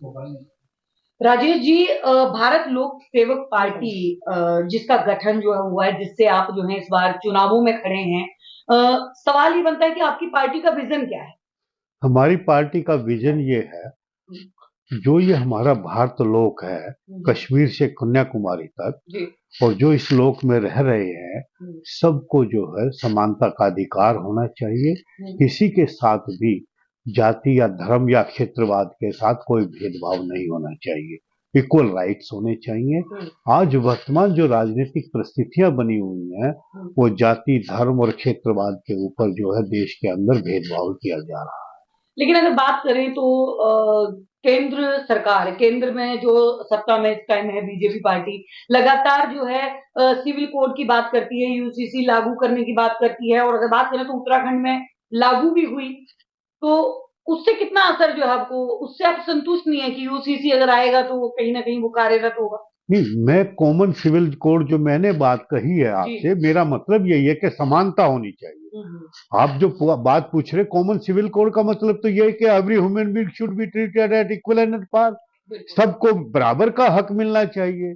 राजेश जी, भारत लोक सेवक पार्टी जिसका गठन जो है हुआ है, जिससे आप जो है इस बार चुनावों में खड़े हैं, सवाल ये बनता है कि आपकी पार्टी का विजन क्या है? हमारी पार्टी का विजन ये है, जो ये हमारा भारत लोक है, कश्मीर से कन्याकुमारी तक, जी। और जो इस लोक में रह रहे हैं, सबको जो है समानता का अधिकार होना चाहिए। किसी के साथ भी जाति या धर्म या क्षेत्रवाद के साथ कोई भेदभाव नहीं होना चाहिए। इक्वल राइट्स होने चाहिए। आज वर्तमान जो राजनीतिक परिस्थितियां बनी हुई हैं, वो जाति, धर्म और क्षेत्रवाद के ऊपर जो है देश के अंदर भेदभाव किया जा रहा है। लेकिन अगर बात करें तो केंद्र सरकार, केंद्र में जो सत्ता में इस टाइम है बीजेपी पार्टी, लगातार जो है सिविल कोड की बात करती है, यूसीसी लागू करने की बात करती है, और अगर बात करें तो उत्तराखंड में लागू भी हुई। तो उससे कितना असर जो है आपको, उससे आप संतुष्ट नहीं है कि यूसीसी अगर आएगा तो कहीं ना कहीं वो कार्यरत होगा? नहीं, मैं कॉमन सिविल कोड जो मैंने बात कही है आपसे, मेरा मतलब यही है कि समानता होनी चाहिए। आप जो बात पूछ रहे कॉमन सिविल कोड का मतलब तो ये है कि every human being should be treated at equal and at par. सबको बराबर का हक मिलना चाहिए।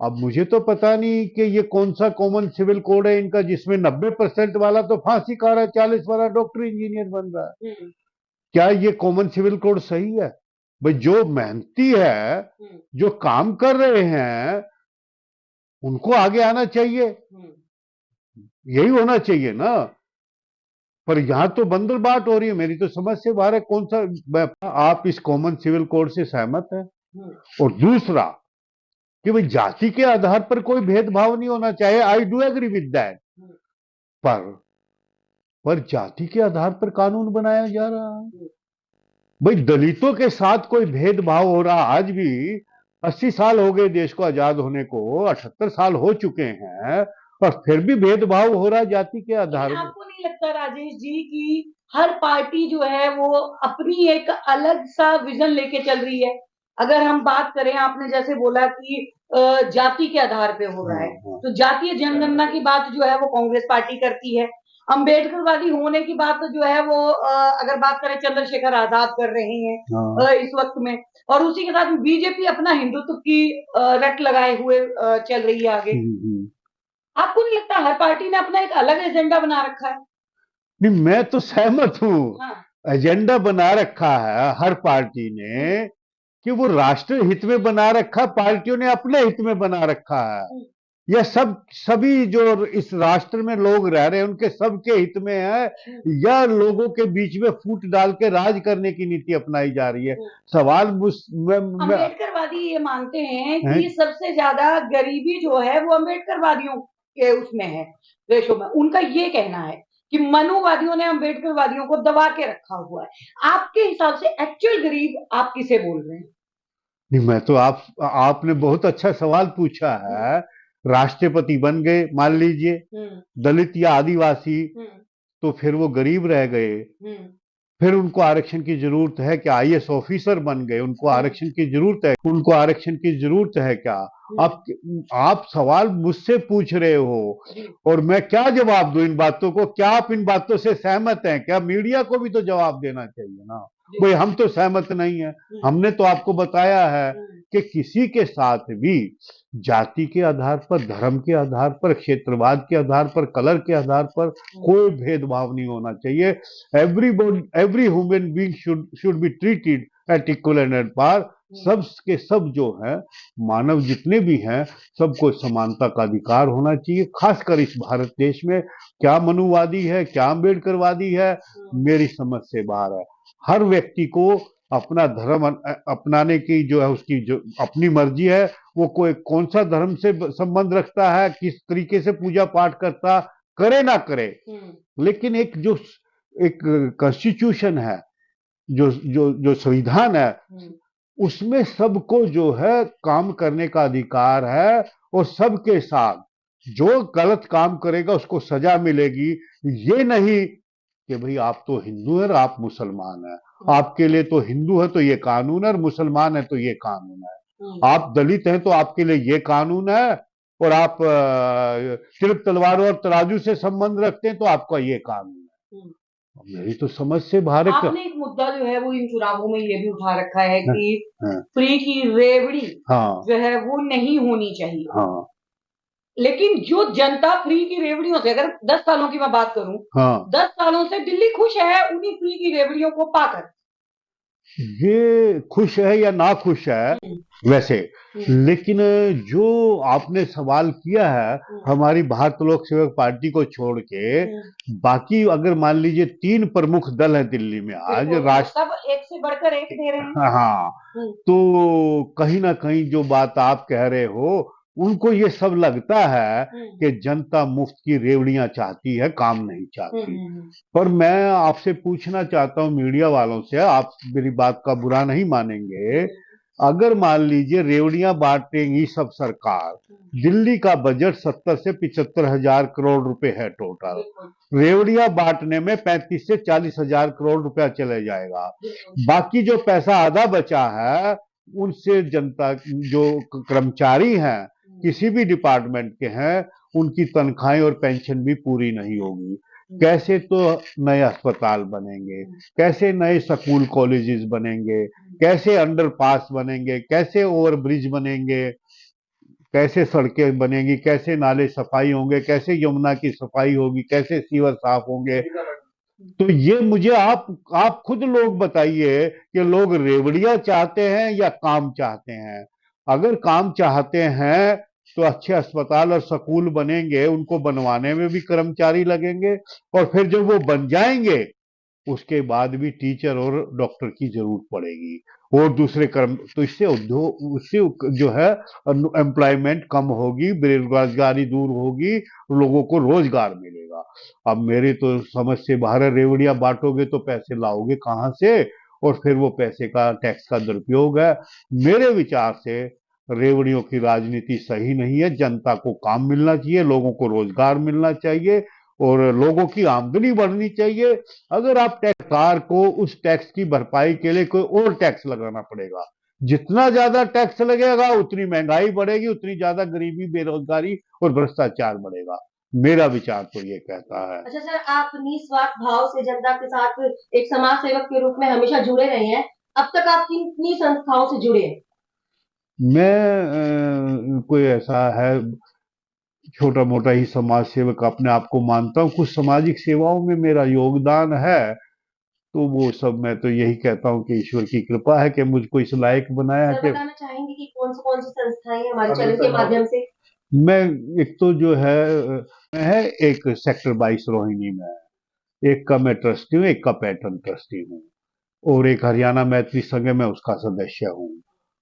अब मुझे तो पता नहीं कि ये कौन सा कॉमन सिविल कोड है इनका, जिसमें 90% वाला तो फांसी खा रहा है, 40 वाला डॉक्टर इंजीनियर बन रहा है। क्या ये कॉमन सिविल कोड सही है? भाई, जो मेहनती है, जो काम कर रहे हैं, उनको आगे आना चाहिए। यही होना चाहिए ना। पर यहां तो बंदरबाट हो रही है। मेरी तो समझ से बाहर है। कौन सा आप इस कॉमन सिविल कोड से सहमत है? और दूसरा कि भाई जाति के आधार पर कोई भेदभाव नहीं होना चाहिए। I do agree with that. पर पर जाति के आधार पर कानून बनाया जा रहा है। भाई, दलितों के साथ कोई भेदभाव हो रहा आज भी। 80 साल हो गए देश को आजाद होने को, 78 साल हो चुके हैं, और फिर भी भेदभाव हो रहा है जाति के लेकिन आधार पर। आपको नहीं लगता राजेश जी कि हर पार्टी जो है वो अपनी एक अलग सा विजन लेके चल रही है? अगर हम बात करें, आपने जैसे बोला कि जाति के आधार पे हो रहा है, तो जातीय जनगणना की बात जो है वो कांग्रेस पार्टी करती है। अम्बेडकरवादी होने की बात जो है वो अगर बात करें चंद्रशेखर आजाद कर रहे हैं इस वक्त में, और उसी के साथ बीजेपी अपना हिंदुत्व की रट लगाए हुए चल रही है आगे। आपको नहीं लगता हर पार्टी ने अपना एक अलग एजेंडा बना रखा है? नहीं, मैं तो सहमत हूं। हाँ। एजेंडा बना रखा है हर पार्टी ने, कि वो राष्ट्र हित में बना रखा, पार्टियों ने अपने हित में बना रखा है। यह सब सभी जो इस राष्ट्र में लोग रह रहे हैं उनके सबके हित में है, या लोगों के बीच में फूट डाल के राज करने की नीति अपनाई जा रही है? सवाल अम्बेडकरवादी ये मानते हैं कि सबसे ज्यादा गरीबी जो है वो अम्बेडकरवादियों के उसमें है, देशों में। उनका ये कहना है कि मनुवादियों ने अम्बेडकरवादियों को दबा के रखा हुआ है। आपके हिसाब से एक्चुअल गरीब आप किसे बोल रहे हैं? नहीं, मैं तो आपने बहुत अच्छा सवाल पूछा है। राष्ट्रपति बन गए मान लीजिए, दलित या आदिवासी, तो फिर वो गरीब रह गए। फिर उनको आरक्षण की जरूरत है क्या? आईएएस ऑफिसर बन गए, उनको आरक्षण की जरूरत है? उनको आरक्षण की जरूरत है क्या? आप आप सवाल मुझसे पूछ रहे हो, और मैं क्या जवाब दूं इन बातों को? क्या आप इन बातों से सहमत हैं क्या? मीडिया को भी तो जवाब देना चाहिए ना। भाई, हम तो सहमत नहीं है। हमने तो आपको बताया है कि किसी के साथ भी जाति के आधार पर, धर्म के आधार पर, क्षेत्रवाद के आधार पर, कलर के आधार पर कोई भेदभाव नहीं होना चाहिए। Every human being should be treated at equal and at par. सब के सब जो है, मानव जितने भी हैं, सबको समानता का अधिकार होना चाहिए। खासकर इस भारत देश में क्या मनुवादी है, क्या अम्बेडकरवादी है, मेरी समझ से बाहर है। हर व्यक्ति को अपना धर्म अपनाने की जो है, उसकी जो अपनी मर्जी है। वो कोई कौन सा धर्म से संबंध रखता है, किस तरीके से पूजा पाठ करता, करे ना करे, लेकिन एक कॉन्स्टिट्यूशन है, जो जो जो संविधान है, उसमें सबको जो है काम करने का अधिकार है। और सबके साथ जो गलत काम करेगा उसको सजा मिलेगी। ये नहीं कि भाई आप तो हिंदू है और आप मुसलमान है, आपके लिए तो हिंदू है तो ये कानून है, और मुसलमान है तो ये कानून है। आप दलित हैं तो आपके लिए ये कानून है, और आप सिर्फ तलवारों और तराजू से संबंध रखते हैं तो आपका ये कानून है। मेरी तो समझ से बाहर है आपने एक मुद्दा जो है वो इन चुनावों में ये भी उठा रखा है हाँ, कि हाँ, फ्री की रेवड़ी हाँ, जो है वो नहीं होनी चाहिए। हाँ, लेकिन जो जनता फ्री की रेवड़ियों से, अगर 10 सालों की मैं बात करूं, हाँ, 10 सालों से दिल्ली खुश है उन्हीं फ्री की रेवड़ियों को पाकर। ये खुश है या ना खुश है हम्म, वैसे, हम्म, लेकिन जो आपने सवाल किया है हमारी भारत लोक सेवक पार्टी को छोड़ के, बाकी अगर मान लीजिए 3 प्रमुख दल है दिल्ली में आज बिल्कुल, वो राष्ट्र, सब एक से बढ़कर एक दे रहे हैं। हाँ, तो कहीं ना कहीं जो बात आप कह रहे हो, उनको ये सब लगता है कि जनता मुफ्त की रेवड़ियां चाहती है, काम नहीं चाहती। पर मैं आपसे पूछना चाहता हूं मीडिया वालों से, आप मेरी बात का बुरा नहीं मानेंगे, अगर मान लीजिए रेवड़ियां बांटेंगी सब सरकार, दिल्ली का बजट 70 से 75 हजार करोड़ रुपए है टोटल, रेवड़ियां बांटने में 35 से 40 हजार करोड़ रुपया चले जाएगा, बाकी जो पैसा आधा बचा है उनसे जनता जो कर्मचारी हैं किसी भी डिपार्टमेंट के हैं, उनकी तनख्वाहें और पेंशन भी पूरी नहीं होगी। कैसे तो नए अस्पताल बनेंगे, कैसे नए स्कूल कॉलेजेस बनेंगे, कैसे अंडरपास बनेंगे, कैसे ओवरब्रिज बनेंगे, कैसे सड़कें बनेंगी, कैसे नाले सफाई होंगे, कैसे यमुना की सफाई होगी, कैसे सीवर साफ होंगे। तो ये मुझे आप खुद लोग बताइए कि लोग रेवड़ियां चाहते हैं या काम चाहते हैं। अगर काम चाहते हैं तो अच्छे अस्पताल और स्कूल बनेंगे, उनको बनवाने में भी कर्मचारी लगेंगे, और फिर जब वो बन जाएंगे उसके बाद भी टीचर और डॉक्टर की जरूरत पड़ेगी और दूसरे कर्म, तो इससे उद्योग, उससे जो है एम्प्लॉयमेंट कम होगी, बेरोजगारी दूर होगी, लोगों को रोजगार मिलेगा। अब मेरे तो समझ से बाहर है, रेवड़ियां बांटोगे तो पैसे लाओगे कहां से, और फिर वो पैसे का टैक्स का दुरुपयोग है। मेरे विचार से रेवड़ियों की राजनीति सही नहीं है, जनता को काम मिलना चाहिए, लोगों को रोजगार मिलना चाहिए और लोगों की आमदनी बढ़नी चाहिए। अगर आप टैक्स, सरकार को उस टैक्स की भरपाई के लिए कोई और टैक्स लगाना पड़ेगा, जितना ज्यादा टैक्स लगेगा उतनी महंगाई बढ़ेगी, उतनी ज्यादा गरीबी, बेरोजगारी और भ्रष्टाचार बढ़ेगा। मेरा विचार तो ये कहता है। अच्छा सर, आप निस्वार्थ भाव से जनता के साथ एक समाज सेवक के रूप में हमेशा जुड़े रहे हैं। अब तक आप किन कितनी संस्थाओं से जुड़े हैं? मैं कोई ऐसा है छोटा मोटा ही समाज सेवक अपने आप को मानता हूँ, कुछ सामाजिक सेवाओं में मेरा योगदान है, तो वो सब मैं तो यही कहता हूँ कि ईश्वर की कृपा है कि मुझको इस लायक बनाया है सर कि बताना चाहेंगे कि कौन सी संस्थाएं हैं हमारे चैनल के माध्यम से? मैं, एक तो जो है एक सेक्टर 22 रोहिणी में है, एक का मैं ट्रस्टी हूँ, एक का पैटर्न ट्रस्टी हूँ, और एक हरियाणा मैत्री संघ है, मैं उसका सदस्य हूँ,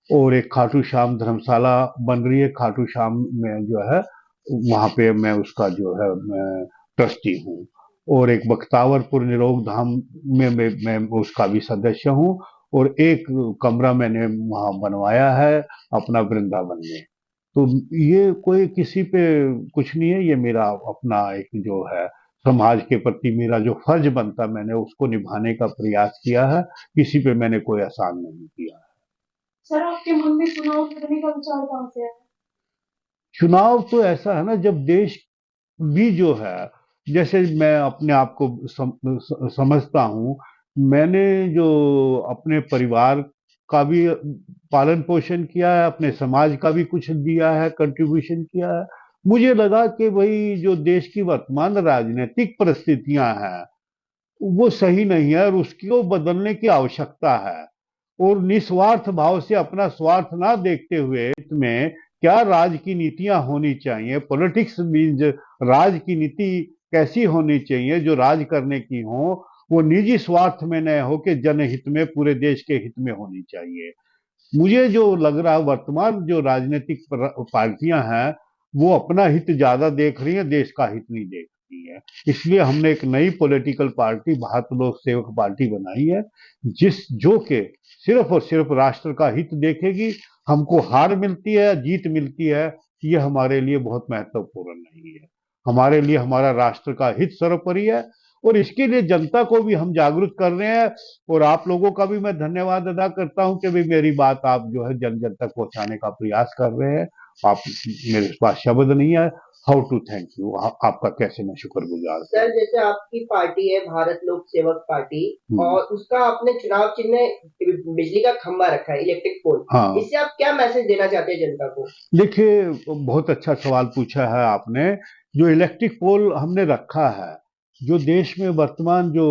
और एक खाटू श्याम धर्मशाला बन रही है खाटू श्याम में जो है, वहां पे मैं उसका जो है मैं ट्रस्टी हूँ, और एक बख्तावरपुर निरोग धाम में मैं उसका भी सदस्य हूँ, और एक कमरा मैंने वहां बनवाया है अपना वृंदावन में। तो ये कोई किसी पे कुछ नहीं है, ये मेरा अपना एक जो है समाज के प्रति मेरा जो फर्ज बनता मैंने उसको निभाने का प्रयास किया है, किसी पे मैंने कोई एहसान नहीं किया। सर आपके मन में चुनाव लड़ने का विचार कहाँ से आया? चुनाव तो ऐसा है ना, जब देश भी जो है, जैसे मैं अपने आप को समझता हूँ, मैंने जो अपने परिवार का भी पालन पोषण किया है, अपने समाज का भी कुछ दिया है, कंट्रीब्यूशन किया है। मुझे लगा कि भाई जो देश की वर्तमान राजनीतिक परिस्थितियां हैं वो सही नहीं है और उसको बदलने की आवश्यकता है, और निस्वार्थ भाव से अपना स्वार्थ ना देखते हुए इसमें क्या राज की नीतियां होनी चाहिए, पॉलिटिक्स मीन्स राज की नीति कैसी होनी चाहिए, जो राज करने की हो वो निजी स्वार्थ में न हो कि जनहित में, पूरे देश के हित में होनी चाहिए। मुझे जो लग रहा है वर्तमान जो राजनीतिक पार्टियां हैं वो अपना हित ज्यादा देख रही हैं, देश का हित नहीं देख रही है। इसलिए हमने एक नई पॉलिटिकल पार्टी भारत लोक सेवक पार्टी बनाई है, जिस जो के सिर्फ और सिर्फ राष्ट्र का हित देखेगी। हमको हार मिलती है, जीत मिलती है, ये हमारे लिए बहुत महत्वपूर्ण नहीं है। हमारे लिए हमारा राष्ट्र का हित सर्वोपरि है, और इसके लिए जनता को भी हम जागरूक कर रहे हैं, और आप लोगों का भी मैं धन्यवाद अदा करता हूं कि भाई मेरी बात आप जो है जन जन तक पहुंचाने का प्रयास कर रहे हैं। आप, मेरे पास शब्द नहीं है, हाउ टू थैंक यू, आपका कैसे मैं शुक्रगुजार सर। जैसे आपकी पार्टी है भारत लोक सेवक पार्टी, और उसका आपने चुनाव चिन्ह बिजली का खंभा रखा है, इलेक्ट्रिक पोल। हाँ, इससे आप क्या मैसेज देना चाहते हैं जनता को? देखिए, बहुत अच्छा सवाल पूछा है आपने। जो इलेक्ट्रिक पोल हमने रखा है, जो देश में वर्तमान जो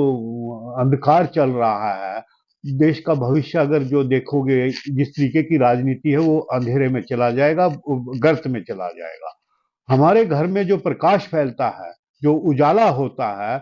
अंधकार चल रहा है, देश का भविष्य अगर जो देखोगे, जिस तरीके की राजनीति है, वो अंधेरे में चला जाएगा, गर्त में चला जाएगा। हमारे घर में जो प्रकाश फैलता है, जो उजाला होता है,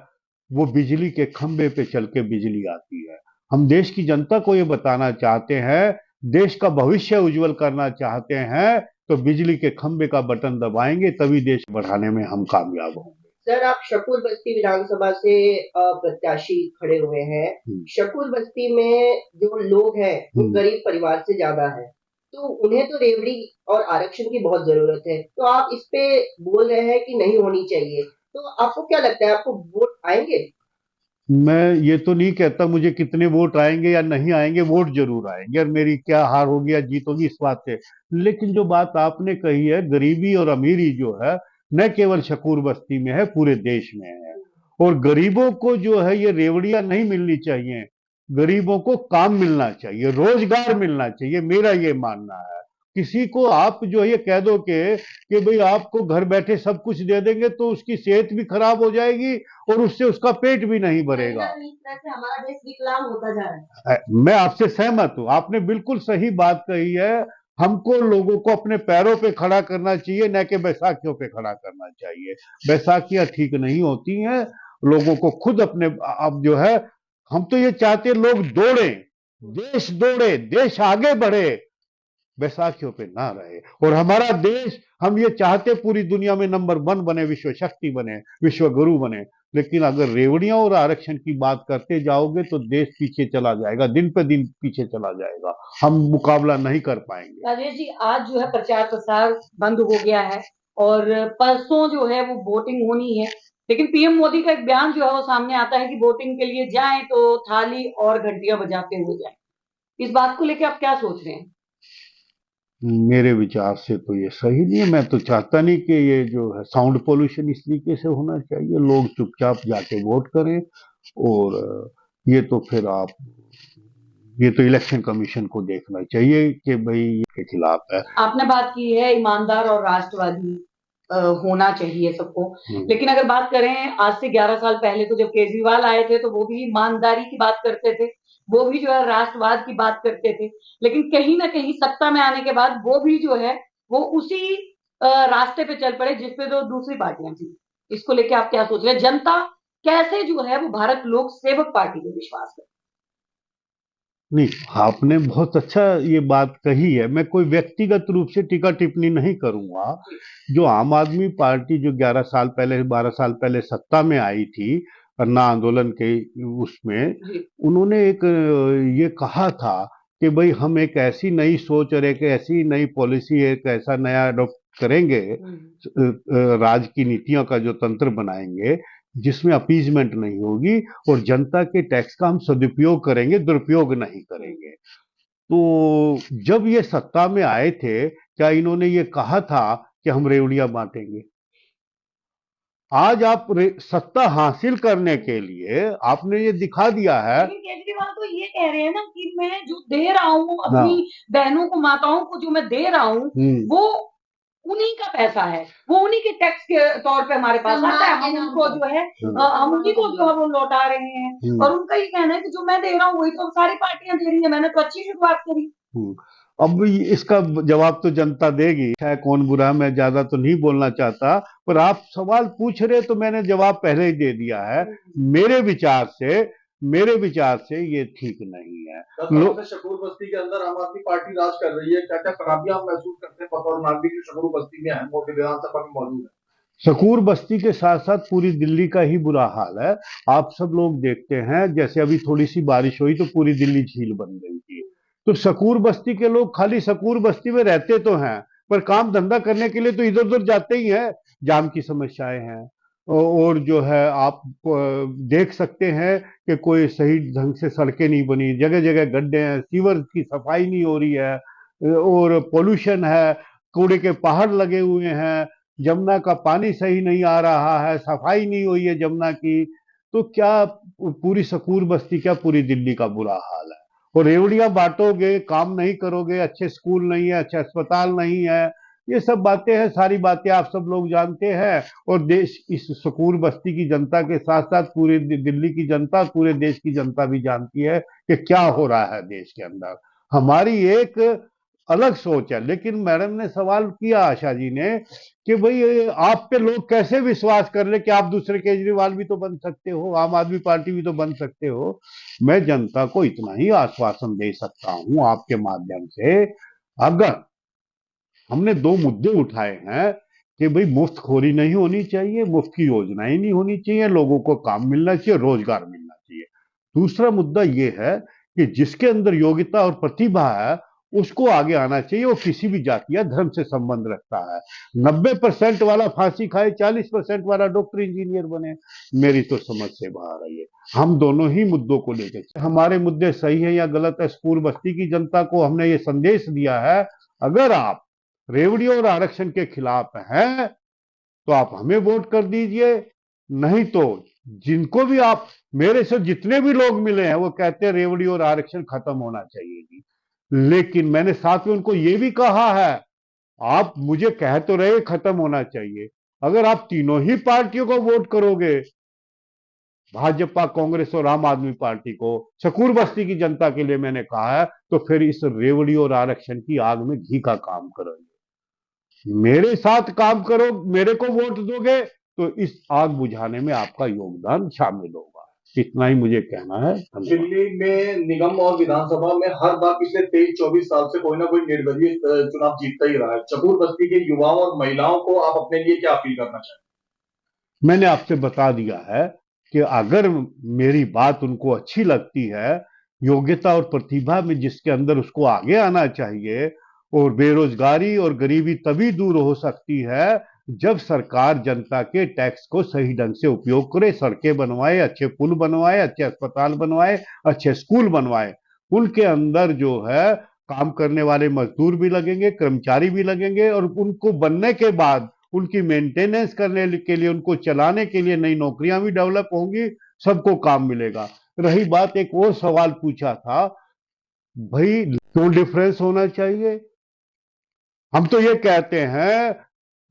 वो बिजली के खंभे पे चल के बिजली आती है। हम देश की जनता को ये बताना चाहते हैं, देश का भविष्य उज्जवल करना चाहते हैं, तो बिजली के खंभे का बटन दबाएंगे, तभी देश बढ़ाने में हम कामयाब होंगे। सर, आप शकूर बस्ती विधानसभा से प्रत्याशी खड़े हुए हैं। शकूर बस्ती में जो लोग हैं वो गरीब परिवार से ज्यादा है, तो उन्हें तो रेवड़ी और आरक्षण की बहुत जरूरत है। तो आप इस पे बोल रहे हैं कि नहीं होनी चाहिए, तो आपको क्या लगता है, आपको वोट आएंगे? मैं ये तो नहीं कहता मुझे कितने वोट आएंगे या नहीं आएंगे, वोट जरूर आएंगे, और मेरी क्या हार होगी या जीत होगी इस बात से। लेकिन जो बात आपने कही है, गरीबी और अमीरी जो है, न केवल शकूर बस्ती में है, पूरे देश में है। और गरीबों को जो है ये रेवड़ियां नहीं मिलनी चाहिए, गरीबों को काम मिलना चाहिए, रोजगार मिलना चाहिए, मेरा ये मानना है। किसी को आप जो है ये कह दो कि भाई आपको घर बैठे सब कुछ दे देंगे, तो उसकी सेहत भी खराब हो जाएगी और उससे उसका पेट भी नहीं भरेगा। हमारा देश विकलांग होता जा रहा है। मैं आपसे सहमत हूं, आपने बिल्कुल सही बात कही है। हमको लोगों को अपने पैरों पे खड़ा करना चाहिए, न कि बैसाखियों पे खड़ा करना चाहिए। बैसाखियां ठीक नहीं होती हैं, लोगों को खुद अपने, अब जो है, हम तो ये चाहते हैं लोग दौड़े, देश आगे बढ़े, बैसाखियों पे ना रहे। और हमारा देश, हम ये चाहते पूरी दुनिया में नंबर 1 बने, विश्व शक्ति बने, विश्व गुरु बने। लेकिन अगर रेवड़ियां और आरक्षण की बात करते जाओगे तो देश पीछे चला जाएगा, दिन पे दिन पीछे चला जाएगा, हम मुकाबला नहीं कर पाएंगे। राजेश जी, आज जो है प्रचार प्रसार बंद हो गया है और परसों जो है वो वोटिंग होनी है, लेकिन पीएम मोदी का एक बयान जो है वो सामने आता है कि वोटिंग के लिए जाएं तो थाली और घंटियां बजाते हुए जाएं। इस बात को लेकर आप क्या सोच रहे हैं? मेरे विचार से तो ये सही नहीं है। मैं तो चाहता नहीं कि ये जो है साउंड पोल्यूशन इस तरीके से होना चाहिए। लोग चुपचाप जाके वोट करें, और ये तो फिर ये तो इलेक्शन कमीशन को देखना चाहिए कि भाई ये के खिलाफ है। आपने बात की है ईमानदार और राष्ट्रवादी होना चाहिए सबको, लेकिन अगर बात करें आज से 11 साल पहले, तो जब केजरीवाल आए थे तो वो भी ईमानदारी की बात करते थे, वो भी जो है राष्ट्रवाद की बात करते थे, लेकिन कहीं ना कहीं सत्ता में आने के बाद वो भी जो है वो उसी रास्ते पे चल पड़े जिसपे तो दूसरी पार्टियां थी। इसको लेके आप क्या सोच रहे हैं? जनता कैसे जो है वो भारत लोक सेवक पार्टी पे विश्वास करे? नहीं, आपने बहुत अच्छा ये बात कही है। मैं कोई व्यक्तिगत रूप से टीका टिप्पणी नहीं करूंगा। जो आम आदमी पार्टी जो 11 साल पहले, 12 साल पहले सत्ता में आई थी, अन्ना आंदोलन के उसमें, उन्होंने एक ये कहा था कि भाई हम एक ऐसी नई सोच और एक ऐसी नई पॉलिसी, एक ऐसा नया अडॉप्ट करेंगे, राज की नीतियों का जो तंत्र बनाएंगे जिसमें अपीजमेंट नहीं होगी, और जनता के टैक्स का हम सदुपयोग करेंगे, दुरुपयोग नहीं करेंगे। तो जब ये सत्ता में आए थे, क्या इन्होंने ये कहा था कि हम रेवड़ियां बांटेंगे? आज आप सत्ता हासिल करने के लिए आपने ये दिखा दिया है। केजरीवाल तो ये कह रहे हैं ना कि मैं जो दे रहा हूँ अपनी बहनों को, माताओं को जो मैं दे रहा हूँ, वो उन्हीं का पैसा है, वो उन्हीं के टैक्स के तौर पे हमारे पास आता है, हम उनको जो है हम उन्हीं को जो है वो लौटा रहे हैं। और उनका ये कहना है कि जो मैं दे रहा हूँ वही तो सारी पार्टियां दे रही है, मैंने तो अच्छी शुरुआत करी। अब इसका जवाब तो जनता देगी, है कौन बुरा, मैं ज्यादा तो नहीं बोलना चाहता, पर आप सवाल पूछ रहे तो मैंने जवाब पहले ही दे दिया है। मेरे विचार से ये ठीक नहीं है। शकूर बस्ती के अंदर आम आदमी पार्टी राज कर रही है, क्या क्या खराबियां आप महसूस करते हैं बतौर नागरिक जो शकूर बस्ती में है, विधानसभा में मौजूद है? शकूर बस्ती के साथ साथ पूरी दिल्ली का ही बुरा हाल है। आप सब लोग देखते हैं, जैसे अभी थोड़ी सी बारिश हुई तो पूरी दिल्ली झील बन गई थी। तो शकूर बस्ती के लोग खाली शकूर बस्ती में रहते तो हैं, पर काम धंधा करने के लिए तो इधर उधर जाते ही हैं। जाम की समस्याएं हैं, और जो है आप देख सकते हैं कि कोई सही ढंग से सड़कें नहीं बनी, जगह जगह गड्ढे हैं, सीवर की सफाई नहीं हो रही है, और पोल्यूशन है, कूड़े के पहाड़ लगे हुए हैं। जमुना का पानी सही नहीं आ रहा है, सफाई नहीं हुई है जमुना की, तो क्या पूरी सकूर बस्ती, क्या पूरी दिल्ली का बुरा हाल है। और रेवड़ियां बांटोगे, काम नहीं करोगे, अच्छे स्कूल नहीं है, अच्छे अस्पताल नहीं है, ये सब बातें हैं, सारी बातें आप सब लोग जानते हैं। और देश, इस सकूर बस्ती की जनता के साथ साथ पूरी दिल्ली की जनता, पूरे देश की जनता भी जानती है कि क्या हो रहा है देश के अंदर। हमारी एक अलग सोच है। लेकिन मैडम ने सवाल किया, आशा जी ने, कि भाई आप पे लोग कैसे विश्वास कर ले कि आप दूसरे केजरीवाल भी तो बन सकते हो, आम आदमी पार्टी भी तो बन सकते हो। मैं जनता को इतना ही आश्वासन दे सकता हूं आपके माध्यम से, अगर हमने दो मुद्दे उठाए हैं कि भाई मुफ्तखोरी नहीं होनी चाहिए, मुफ्त की योजनाएं नहीं होनी चाहिए, लोगों को काम मिलना चाहिए, रोजगार मिलना चाहिए। दूसरा मुद्दा यह है कि जिसके अंदर योग्यता और प्रतिभा है उसको आगे आना चाहिए, वो किसी भी जाति या धर्म से संबंध रखता है। 90% वाला फांसी खाए, 40% वाला डॉक्टर इंजीनियर बने, मेरी तो समझ से बाहर है ये। हम दोनों ही मुद्दों को लेकर, हमारे मुद्दे सही है या गलत है, स्कूल बस्ती की जनता को हमने ये संदेश दिया है, अगर आप रेवड़ी और आरक्षण के खिलाफ हैं तो आप हमें वोट कर दीजिए, नहीं तो जिनको भी आप, मेरे से जितने भी लोग मिले हैं वो कहते हैं रेवड़ी और आरक्षण खत्म होना चाहिए जी। लेकिन मैंने साथ में उनको ये भी कहा है, आप मुझे कह तो रहे खत्म होना चाहिए, अगर आप तीनों ही पार्टियों को वोट करोगे, भाजपा, कांग्रेस और आम आदमी पार्टी को, सकूर बस्ती की जनता के लिए मैंने कहा है, तो फिर इस रेवड़ी और आरक्षण की आग में घी का काम करोगे। मेरे साथ काम करो, मेरे को वोट दोगे तो इस आग बुझाने में आपका योगदान शामिल होगा। इतना ही मुझे कहना है। दिल्ली में निगम और विधानसभा में हर बार पिछले 23-24 साल से कोई ना कोई निर्दलीय चुनाव जीतता ही रहा है। शकूर बस्ती के युवाओं और महिलाओं को आप अपने लिए क्या अपील करना चाहते हैं? मैंने आपसे बता दिया है कि अगर मेरी बात उनको अच्छी लगती है, योग्यता और प्रतिभा में जिसके अंदर, उसको आगे आना चाहिए। और बेरोजगारी और गरीबी तभी दूर हो सकती है जब सरकार जनता के टैक्स को सही ढंग से उपयोग करे, सड़कें बनवाए, अच्छे पुल बनवाए, अच्छे अस्पताल बनवाए, अच्छे स्कूल बनवाए। उनके अंदर जो है काम करने वाले मजदूर भी लगेंगे, कर्मचारी भी लगेंगे, और उनको बनने के बाद उनकी मेंटेनेंस करने के लिए, उनको चलाने के लिए नई नौकरियां भी डेवलप होंगी, सबको काम मिलेगा। रही बात, एक और सवाल पूछा था, भाई क्यों डिफरेंस होना चाहिए? हम तो ये कहते हैं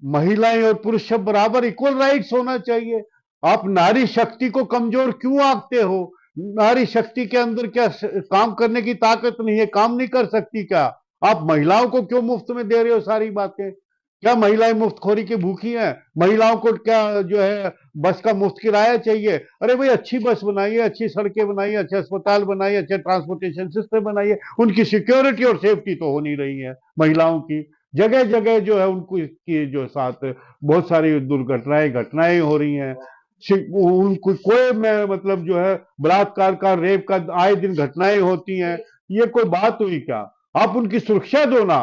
महिलाएं और पुरुष सब बराबर, इक्वल राइट्स होना चाहिए। आप नारी शक्ति को कमजोर क्यों आंकते हो? नारी शक्ति के अंदर क्या काम करने की ताकत नहीं है, काम नहीं कर सकती क्या? आप महिलाओं को क्यों मुफ्त में दे रहे हो सारी बातें? क्या महिलाएं मुफ्तखोरी की भूखी हैं? महिलाओं को क्या जो है बस का मुफ्त किराया चाहिए? अरे भाई अच्छी बस बनाइए, अच्छी सड़कें बनाइए, अच्छे अस्पताल बनाइए, अच्छे ट्रांसपोर्टेशन सिस्टम बनाइए। उनकी सिक्योरिटी और सेफ्टी तो हो नहीं रही है महिलाओं की। जगह जगह जो है उनको इसकी जो साथ बहुत सारी दुर्घटनाएं घटनाएं हो रही हैं। उनको कोई में मतलब जो है बलात्कार का, रेप का आए दिन घटनाएं होती हैं। ये कोई बात हुई क्या? आप उनकी सुरक्षा दो ना,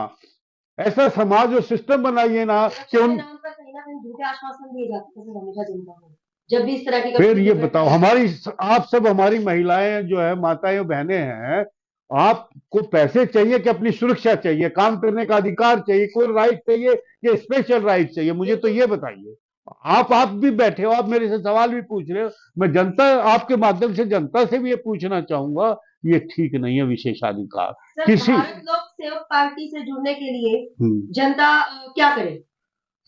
ऐसा समाज और सिस्टम बनाइए ना कि उन कहीं ना कहीं झूठे आश्वासन दिए जाते हैं हमेशा जनता को, जब भी इस तरह की। फिर ये बताओ, हमारी, आप सब हमारी महिलाएं जो है, माताएं बहनें हैं, आपको पैसे चाहिए कि अपनी सुरक्षा चाहिए, काम करने का अधिकार चाहिए, कोई राइट चाहिए कि स्पेशल राइट चाहिए? मुझे तो ये बताइए। आप भी बैठे हो, आप मेरे से सवाल भी पूछ रहे हो, मैं जनता, आपके माध्यम से जनता से भी ये पूछना चाहूंगा, ये ठीक नहीं है विशेषाधिकार किसी। भारत लोक सेवक पार्टी से जुड़ने के लिए जनता क्या करे?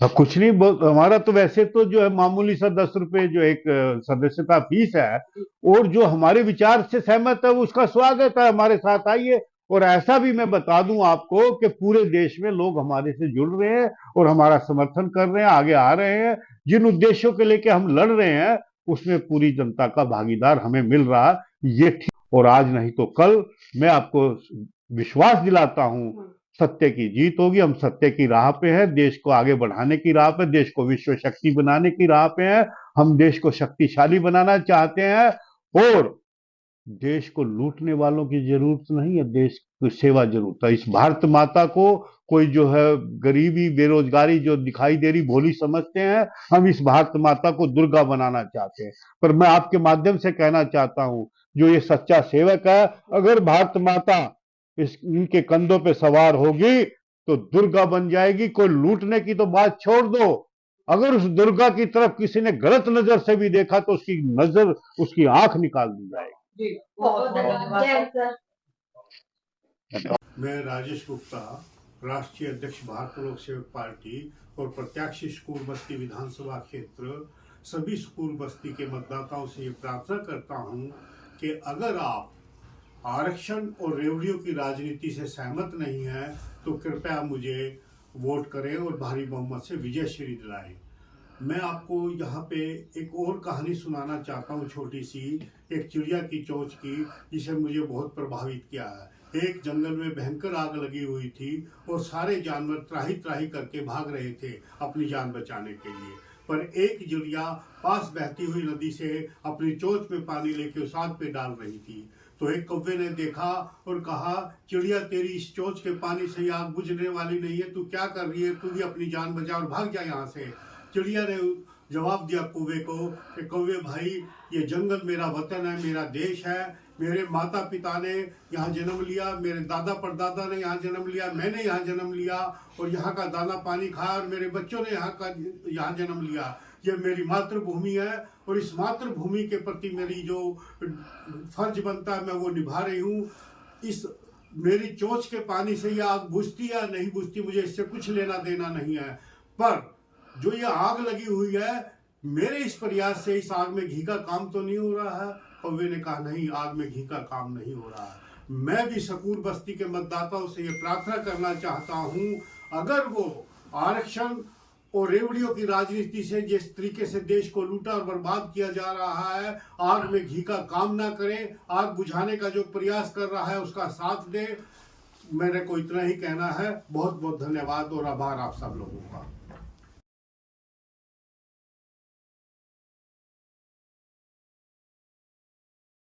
कुछ नहीं, हमारा तो वैसे तो जो है मामूली सा 10 रुपए जो एक सदस्यता फीस है, और जो हमारे विचार से सहमत है उसका स्वागत है, हमारे साथ आइए। और ऐसा भी मैं बता दूं आपको कि पूरे देश में लोग हमारे से जुड़ रहे हैं और हमारा समर्थन कर रहे हैं, आगे आ रहे हैं। जिन उद्देश्यों के लेके हम लड़ रहे हैं उसमें पूरी जनता का भागीदार हमें मिल रहा, ये ठीक। और आज नहीं तो कल मैं आपको विश्वास दिलाता हूं, सत्य की जीत होगी। हम सत्य की राह पे हैं, देश को आगे बढ़ाने की राह पे, देश को विश्व शक्ति बनाने की राह पे हैं। हम देश को शक्तिशाली बनाना चाहते हैं, और देश को लूटने वालों की जरूरत नहीं है, देश की सेवा जरूरत है। इस भारत माता को कोई जो है गरीबी, बेरोजगारी जो दिखाई दे रही भोली समझते हैं, हम इस भारत माता को दुर्गा बनाना चाहते हैं। पर मैं आपके माध्यम से कहना चाहता हूं, जो ये सच्चा सेवक है, अगर भारत माता इनके कंधों पे सवार होगी तो दुर्गा बन जाएगी। कोई लूटने की तो बात छोड़ दो, अगर उस दुर्गा की तरफ किसी ने गलत नजर से भी देखा तो उसकी नजर, उसकी आंख निकाल दी जाएगी। जी, बहुत धन्यवाद। मैं राजेश गुप्ता, राष्ट्रीय अध्यक्ष भारतीय लोक सेवक पार्टी और प्रत्याशी स्कूल बस्ती विधानसभा क्षेत्र, सभी स्कूल बस्ती के मतदाताओं से ये प्रार्थना करता हूं कि अगर आप आरक्षण और रेवड़ियों की राजनीति से सहमत नहीं है तो कृपया मुझे वोट करें और भारी बहुमत से विजय श्री दिलाएं। मैं आपको यहाँ पे एक और कहानी सुनाना चाहता हूँ, छोटी सी, एक चिड़िया की चोंच की, जिसे मुझे बहुत प्रभावित किया है। एक जंगल में भयंकर आग लगी हुई थी और सारे जानवर त्राही त्राही करके भाग रहे थे अपनी जान बचाने के लिए, पर एक चिड़िया पास बहती हुई नदी से अपनी चोंच में पानी लेके उस आग पे डाल रही थी। तो एक कौवे ने देखा और कहा, चिड़िया तेरी इस चोंच के पानी से आग बुझने वाली नहीं है, तू क्या कर रही है, तू भी अपनी जान बचा और भाग जा यहाँ से। चिड़िया ने जवाब दिया कौवे को कि कौवे भाई, ये जंगल मेरा वतन है, मेरा देश है, मेरे माता पिता ने यहाँ जन्म लिया, मेरे दादा परदादा ने यहाँ जन्म लिया, मैंने यहाँ जन्म लिया और यहाँ का दाना पानी खाया और मेरे बच्चों ने यहाँ जन्म लिया। ये मेरी मातृभूमि है और इस मातृभूमि के प्रति मेरी जो फर्ज बनता है मैं वो निभा रही हूँ। इस मेरी चोंच के पानी से ये आग बुझती या नहीं बुझती मुझे इससे कुछ लेना देना नहीं है, पर जो ये आग लगी हुई है, मेरे इस प्रयास से इस आग में घी का काम तो नहीं हो रहा है। कौवे ने कहा, नहीं, आग में घी का काम नहीं हो रहा है। मैं भी सकूर बस्ती के मतदाताओं से ये प्रार्थना करना चाहता हूँ, अगर वो आरक्षण और रेवड़ियों की राजनीति से जिस तरीके से देश को लूटा और बर्बाद किया जा रहा है, आग में घी का काम ना करे, आग बुझाने का जो प्रयास कर रहा है उसका साथ दे। मेरे को इतना ही कहना है। बहुत बहुत धन्यवाद और आभार आप सब लोगों का।